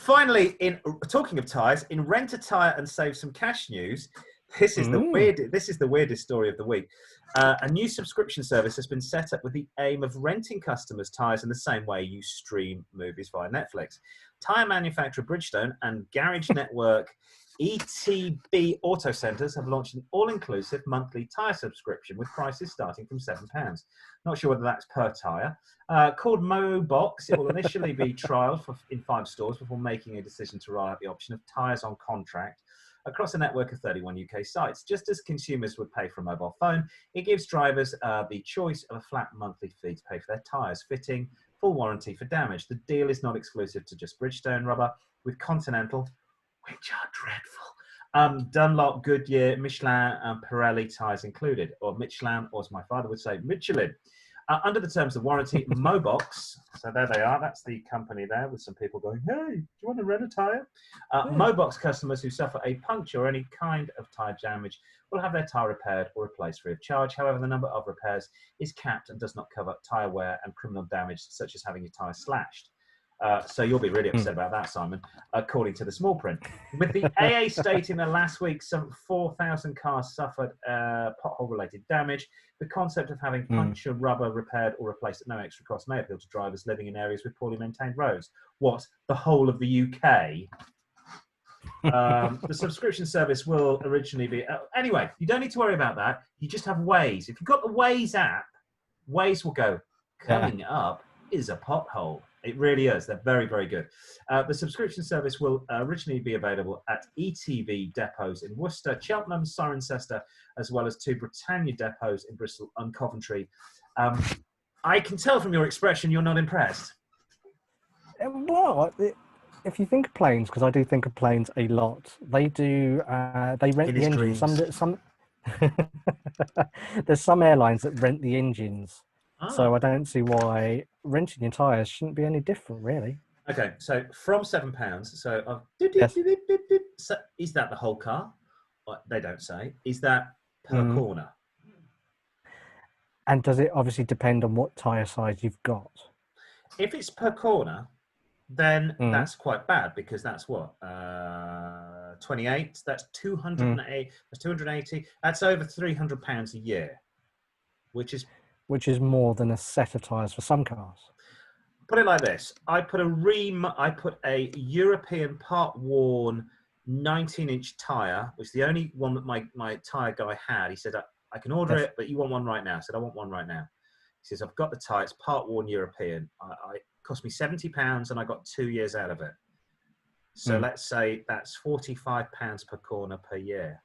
Finally, in talking of tyres, in rent a tyre and save some cash news, this is the weirdest story of the week. A new subscription service has been set up with the aim of renting customers tyres in the same way you stream movies via Netflix. Tyre manufacturer Bridgestone and garage network ETB Auto Centres have launched an all-inclusive monthly tyre subscription with prices starting from £7. Not sure whether that's per tyre. Called MoBox, it will initially be trialled in 5 stores before making a decision to roll out the option of tyres on contract across a network of 31 UK sites. Just as consumers would pay for a mobile phone, it gives drivers the choice of a flat monthly fee to pay for their tyres, fitting, full warranty for damage. The deal is not exclusive to just Bridgestone rubber, with Continental, which are dreadful, Dunlop, Goodyear, Michelin, and Pirelli tyres included, or Michelin, or as my father would say, Michelin. Under the terms of warranty, MoBox, so there they are, that's the company there with some people going, hey, do you want to rent a tyre? MoBox customers who suffer a puncture or any kind of tyre damage will have their tyre repaired or replaced free of charge. However, the number of repairs is capped and does not cover tyre wear and criminal damage, such as having your tyre slashed. So you'll be really upset about that, Simon, according to the small print. With the AA stating that last week some 4,000 cars suffered pothole-related damage, the concept of having puncture rubber repaired or replaced at no extra cost may appeal to drivers living in areas with poorly maintained roads. What, the whole of the UK? The subscription service will originally be... anyway, you don't need to worry about that. You just have Waze. If you've got the Waze app, Waze will go, coming up is a pothole. It really is. They're very, very good. The subscription service will originally be available at ETV depots in Worcester, Cheltenham, Cirencester, as well as 2 Britannia depots in Bristol and Coventry. I can tell from your expression you're not impressed. Well, if you think of planes, because I do think of planes a lot, they do. They rent the engines. Some there's some airlines that rent the engines. So I don't see why renting your tyres shouldn't be any different, really. Okay, so from £7, so, so is that the whole car? They don't say. Is that per corner? And does it obviously depend on what tyre size you've got? If it's per corner, then that's quite bad, because that's what? 28, that's 208, that's 280, that's over £300 a year, which is more than a set of tyres for some cars. Put it like this: I put a European part-worn 19-inch tyre, which is the only one that my tyre guy had. He said, I can order it, but you want one right now? I said, I want one right now. He says, I've got the tyre, it's part-worn European. It cost me £70 and I got 2 years out of it. So let's say that's £45 per corner per year.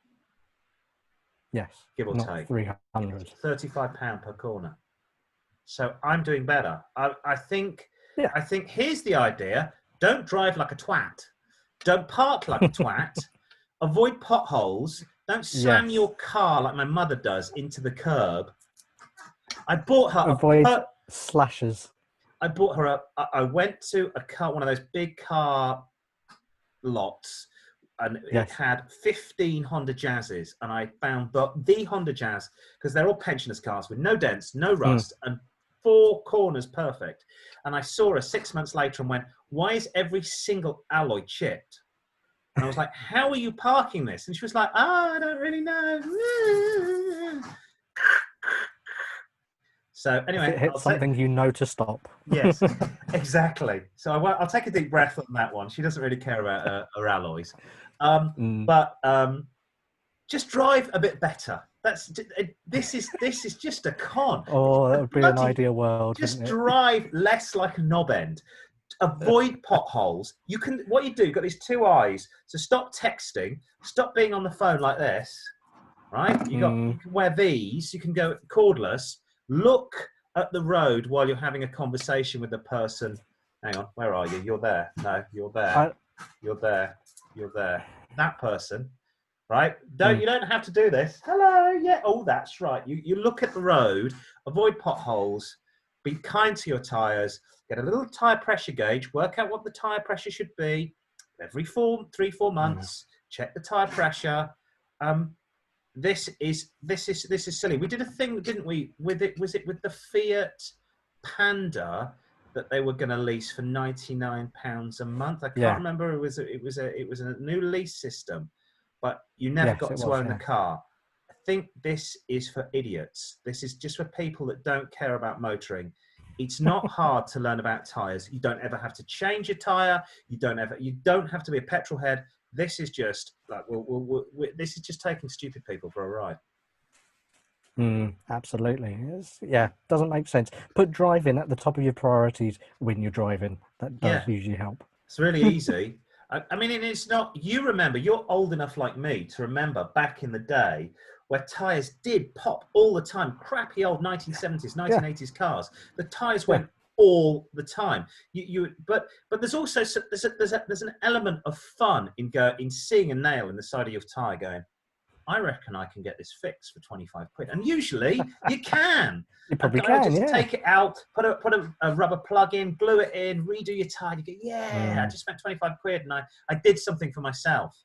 Yes, give or not take. 300. £35 per corner. So I'm doing better. I think here's the idea. Don't drive like a twat. Don't park like a twat. Avoid potholes. Don't slam your car like my mother does into the curb. I bought her... Avoid slashes. I bought her up. I went to one of those big car lots, and it had 15 Honda Jazzes, and I found the Honda Jazz, because they're all pensioners cars with no dents, no rust, and 4 corners perfect. And I saw her 6 months later and went, why is every single alloy chipped? And I was like, how are you parking this? And she was like, I don't really know. So anyway, if it hits something you know to stop. Yes, exactly. So I'll take a deep breath on that one. She doesn't really care about her alloys. But just drive a bit better. This is just a con. Oh, that would be an ideal world. Just drive less like a knob end. Avoid potholes. What you do, you've got these 2 eyes. So stop texting. Stop being on the phone like this. Right? You can wear these. You can go cordless. Look at the road while you're having a conversation with the person. Hang on, where are you? You're there. No, you're there. You're there. You're there. That person, right? You don't have to do this. Hello, yeah. Oh, that's right. You look at the road, avoid potholes, be kind to your tyres, get a little tyre pressure gauge, work out what the tyre pressure should be. Every 3-4 months, check the tyre pressure. This is silly. We did a thing, didn't we? Was it with the Fiat Panda? that they were going to lease for £99 a month. I can't Yeah. remember. It was a new lease system, but you never Yes, got it to was. own the Yeah. car. I think this is for idiots. This is just for people that don't care about motoring. It's not hard to learn about tyres. You don't ever have to change your tyre. You don't have to be a petrol head. This is just like this is just taking stupid people for a ride. Absolutely. Doesn't make sense. Put driving at the top of your priorities when you're driving. That does Yeah, usually help. it's really easy. I mean, and it's not. You remember? You're old enough like me to remember back in the day where tyres did pop all the time. Crappy old 1970s, Yeah. 1980s cars. The tyres Yeah. went all the time. But there's also there's an element of fun in seeing a nail in the side of your tyre, going, I reckon I can get this fixed for 25 quid. And usually you can. You A probably guy will can. just Yeah. take it out, put a rubber plug in, glue it in, redo your tyre. You go, yeah, I just spent 25 quid and I did something for myself.